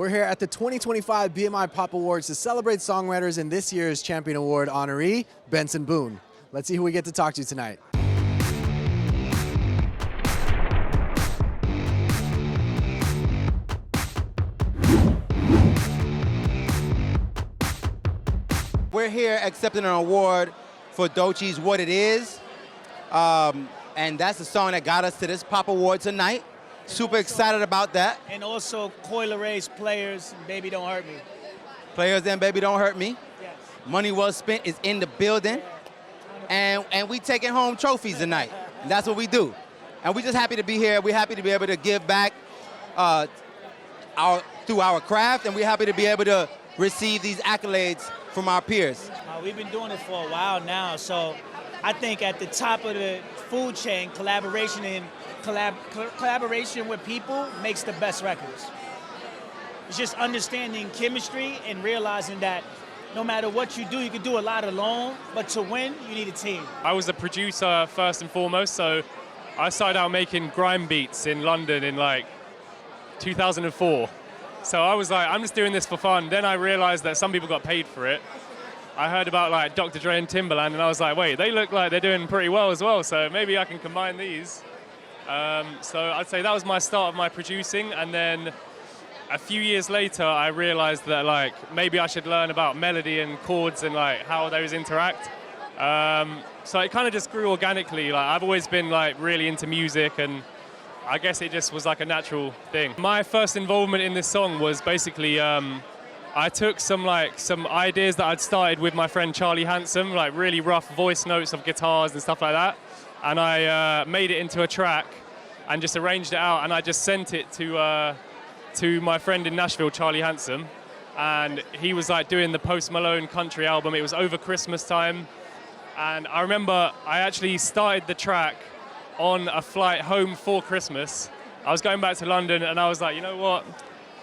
We're here at the 2025 BMI Pop Awards to celebrate songwriters and this year's Champion Award honoree, Benson Boone. Let's see who we get to talk to tonight. We're here accepting an award for Doechie's What It Is. And that's the song that got us to this Pop Award tonight. Super excited about that. And also Coil Ray's Players, Baby Don't Hurt Me. Players and Baby Don't Hurt Me. Yes. Money Well Spent is in the building. And we taking home trophies tonight. And that's what we do. And we're just happy to be here. We're happy to be able to give back through our craft, and we're happy to be able to receive these accolades from our peers. We've been doing it for a while now, so I think at the top of the food chain, collaboration with people makes the best records. It's just understanding chemistry and realizing that no matter what you do, you can do a lot alone, but to win, you need a team. I was a producer first and foremost, so I started out making grime beats in London in like 2004. So I was like, I'm just doing this for fun. Then I realized that some people got paid for it. I heard about like Dr. Dre and Timbaland, and I was like, wait, they look like they're doing pretty well as well, so maybe I can combine these. So I'd say that was my start of my producing, and then a few years later, I realized that like maybe I should learn about melody and chords and like how those interact. So it kind of just grew organically. Like I've always been like really into music, and I guess it just was like a natural thing. My first involvement in this song was basically I took some ideas that I'd started with my friend Charlie Handsome, like really rough voice notes of guitars and stuff like that, and I made it into a track and just arranged it out, and I just sent it to my friend in Nashville, Charlie Handsome, and he was like doing the Post Malone country album. It was over Christmas time, and I remember I actually started the track on a flight home for Christmas. I was going back to London, and I was like, you know what?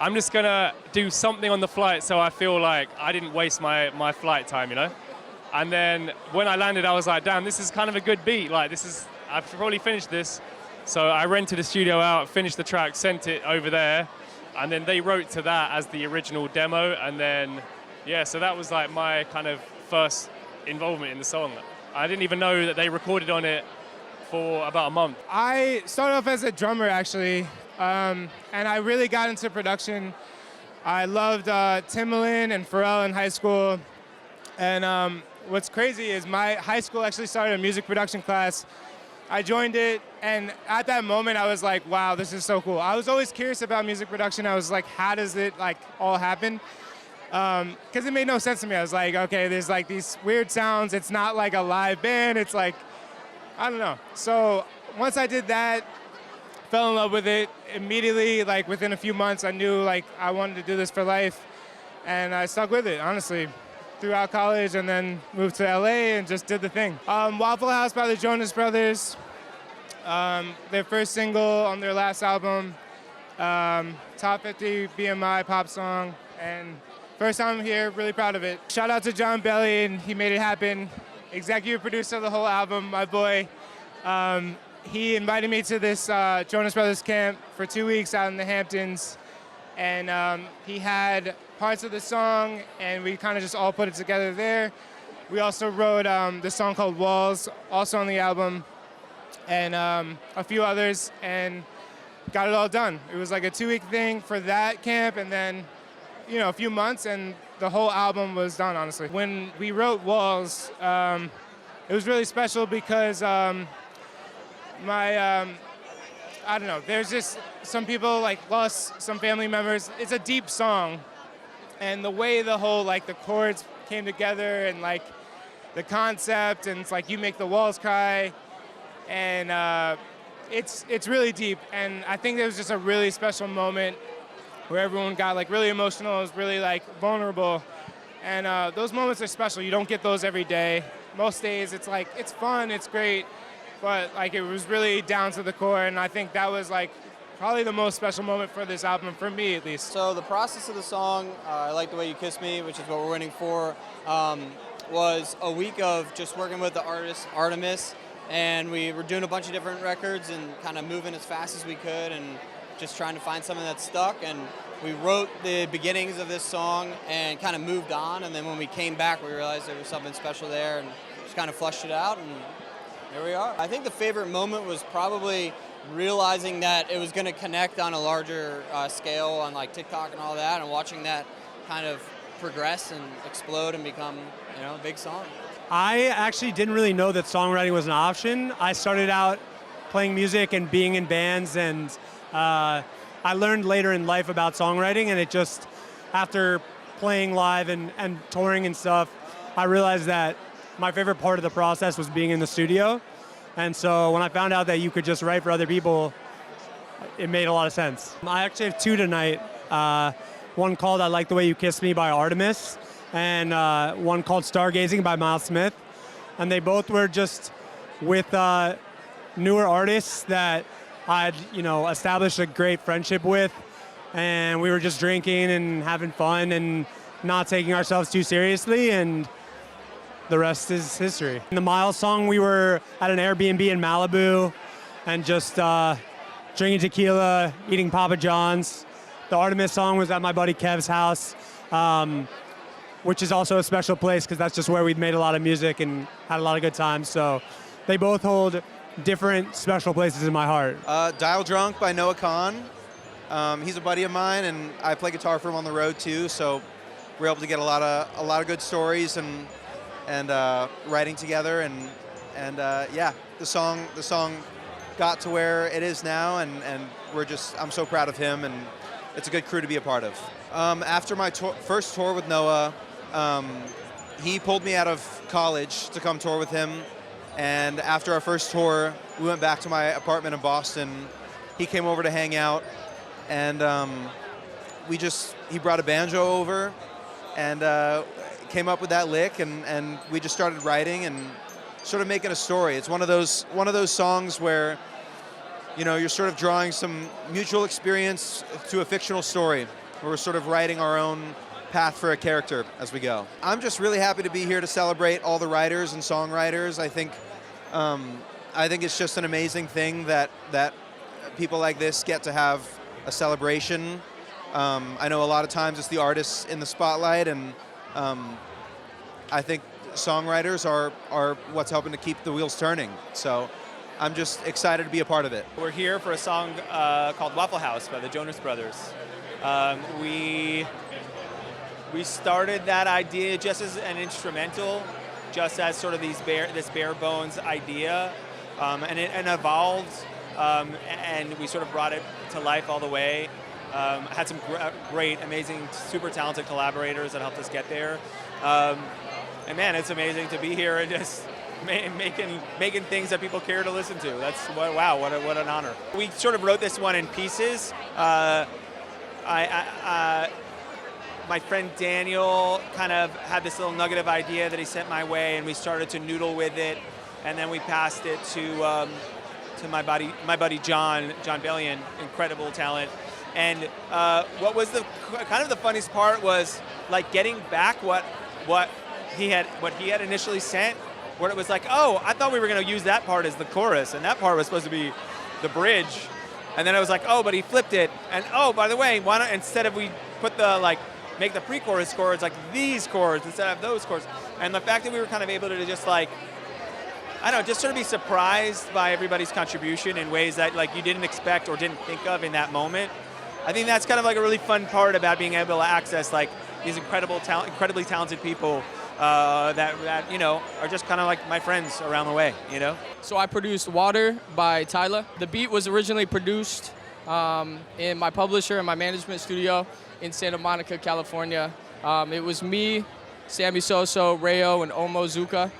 I'm just gonna do something on the flight so I feel like I didn't waste my flight time, you know? And then when I landed, I was like, damn, this is kind of a good beat. Like I should probably finish this. So I rented a studio out, finished the track, sent it over there, and then they wrote to that as the original demo. And then, yeah, so that was like my kind of first involvement in the song. I didn't even know that they recorded on it for about a month. I started off as a drummer, actually, and I really got into production. I loved Timbaland and Pharrell in high school, and what's crazy is my high school actually started a music production class. I joined it, and at that moment, I was like, wow, this is so cool. I was always curious about music production. I was like, how does it like all happen? Because it made no sense to me. I was like, okay, there's like these weird sounds. It's not like a live band. It's like, I don't know. So once I did that, fell in love with it immediately. Like within a few months, I knew like I wanted to do this for life, and I stuck with it, honestly, throughout college, and then moved to LA and just did the thing. Waffle House by the Jonas Brothers, their first single on their last album, top 50 BMI pop song, and first time I'm here, really proud of it. Shout out to John Belly, and he made it happen. Executive producer of the whole album, my boy. He invited me to this Jonas Brothers camp for 2 weeks out in the Hamptons, and he had parts of the song, and we kind of just all put it together there. We also wrote this song called Walls, also on the album, and a few others, and got it all done. It was like a 2-week thing for that camp, and then, you know, a few months, and the whole album was done, honestly. When we wrote Walls, it was really special because I don't know, there's just some people like lost some family members. It's a deep song, and the way the whole like the chords came together and like the concept, and it's like you make the walls cry, and it's really deep, and I think it was just a really special moment where everyone got like really emotional. It was really like vulnerable, and those moments are special. You don't get those every day. Most days it's like it's fun, it's great, but like it was really down to the core, and I think that was like probably the most special moment for this album, for me at least. So the process of the song, I Like the Way You Kiss Me, which is what we're winning for, was a week of just working with the artist Artemis, and we were doing a bunch of different records and kind of moving as fast as we could and just trying to find something that stuck, and we wrote the beginnings of this song and kind of moved on, and then when we came back, we realized there was something special there, and just kind of fleshed it out, and here we are. I think the favorite moment was probably realizing that it was going to connect on a larger scale on like TikTok and all that, and watching that kind of progress and explode and become, a big song. I actually didn't really know that songwriting was an option. I started out playing music and being in bands, and I learned later in life about songwriting, and it just, after playing live and touring and stuff, I realized that my favorite part of the process was being in the studio. And so when I found out that you could just write for other people, it made a lot of sense. I actually have two tonight. One called I Like the Way You Kiss Me by Artemis, and one called Stargazing by Miles Smith. And they both were just with newer artists that I'd established a great friendship with, and we were just drinking and having fun and not taking ourselves too seriously, and the rest is history. In the Miles song, we were at an Airbnb in Malibu and just drinking tequila, eating Papa John's. The Artemis song was at my buddy Kev's house, which is also a special place because that's just where we'd made a lot of music and had a lot of good times. So they both hold different special places in my heart. Dial Drunk by Noah Kahn. He's a buddy of mine, and I play guitar for him on the road too. So we're able to get a lot of good stories and writing together, and yeah, the song got to where it is now, and I'm so proud of him, and it's a good crew to be a part of. After my first tour with Noah, he pulled me out of college to come tour with him. And after our first tour, we went back to my apartment in Boston. He came over to hang out, and he brought a banjo over and came up with that lick, and we just started writing and sort of making a story. It's one of those songs where you're sort of drawing some mutual experience to a fictional story, where we're sort of writing our own path for a character as we go. I'm just really happy to be here to celebrate all the writers and songwriters. I think it's just an amazing thing that people like this get to have a celebration. I know a lot of times it's the artists in the spotlight, and I think songwriters are what's helping to keep the wheels turning. So I'm just excited to be a part of it. We're here for a song called Waffle House by the Jonas Brothers. We started that idea just as an instrumental, just as sort of this bare bones idea, and it evolved, and we sort of brought it to life all the way. Had some great, amazing, super talented collaborators that helped us get there. And man, it's amazing to be here and just making things that people care to listen to. That's wow, what an honor. We sort of wrote this one in pieces. My friend Daniel kind of had this little nugget of idea that he sent my way, and we started to noodle with it, and then we passed it to my buddy John Bellion, incredible talent. And what was the funniest part was like getting back what he had initially sent, where it was like, oh, I thought we were going to use that part as the chorus, and that part was supposed to be the bridge. And then I was like, oh, but he flipped it. And oh, by the way, why not, instead of we put make the pre-chorus chords like these chords instead of those chords. And the fact that we were kind of able to just just sort of be surprised by everybody's contribution in ways that you didn't expect or didn't think of in that moment. I think that's kind of a really fun part about being able to access these incredibly talented people that are just kind of my friends around the way, So I produced Water by Tyler. The beat was originally produced in my publisher and my management studio in Santa Monica, California. It was me, Sammy Soso, Rayo, and Omo Zuka.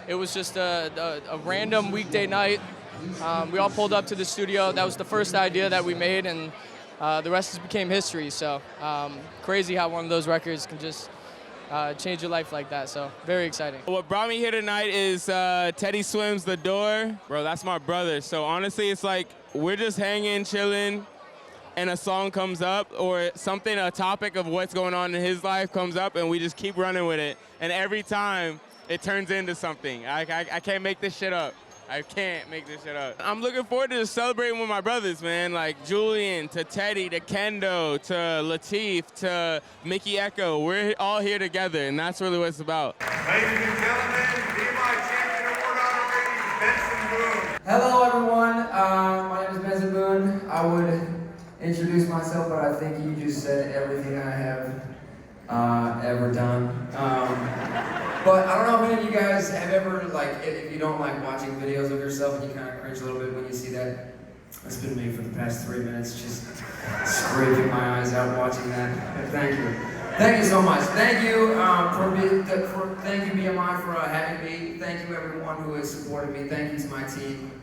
It was just a random weekday night. We all pulled up to the studio. That was the first idea that we made, and the rest just became history. So crazy how one of those records can just change your life like that. So very exciting. What brought me here tonight is Teddy Swims The Door. Bro, that's my brother. So honestly, it's we're just hanging, chilling, and a song comes up or a topic of what's going on in his life comes up, and we just keep running with it. And every time it turns into something. I can't make this shit up. I can't make this shit up. I'm looking forward to just celebrating with my brothers, man. Like Julian, to Teddy, to Kendo, to Latif, to Mickey Echo. We're all here together, and that's really what it's about. Ladies and gentlemen, BMI Champion Award honoree, Benson Boone. Hello, everyone. My name is Benson Boone. I would introduce myself, but I think you just said everything I have ever done. But I don't know how many of you guys have ever, like, if you don't like watching videos of yourself and you kind of cringe a little bit when you see that. That's been me for the past 3 minutes, just scraping my eyes out watching that. But thank you. Thank you so much. Thank you thank you BMI for having me. Thank you everyone who has supported me. Thank you to my team.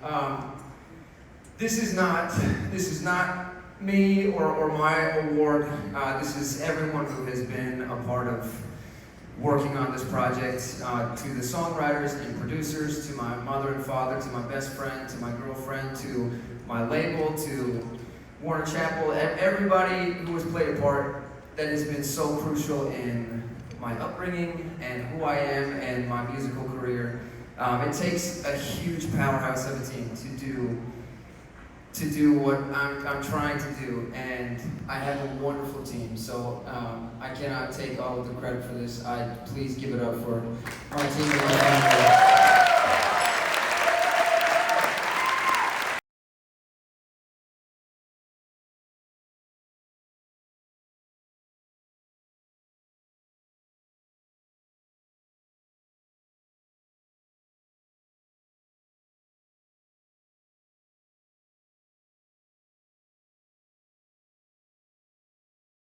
This is not me or my award. This is everyone who has been a part of working on this project, to the songwriters and producers, to my mother and father, to my best friend, to my girlfriend, to my label, to Warner Chappell, everybody who has played a part that has been so crucial in my upbringing and who I am and my musical career. It takes a huge powerhouse of a team to do what I'm trying to do, and I have a wonderful team, so I cannot take all of the credit for this. Please give it up for my team.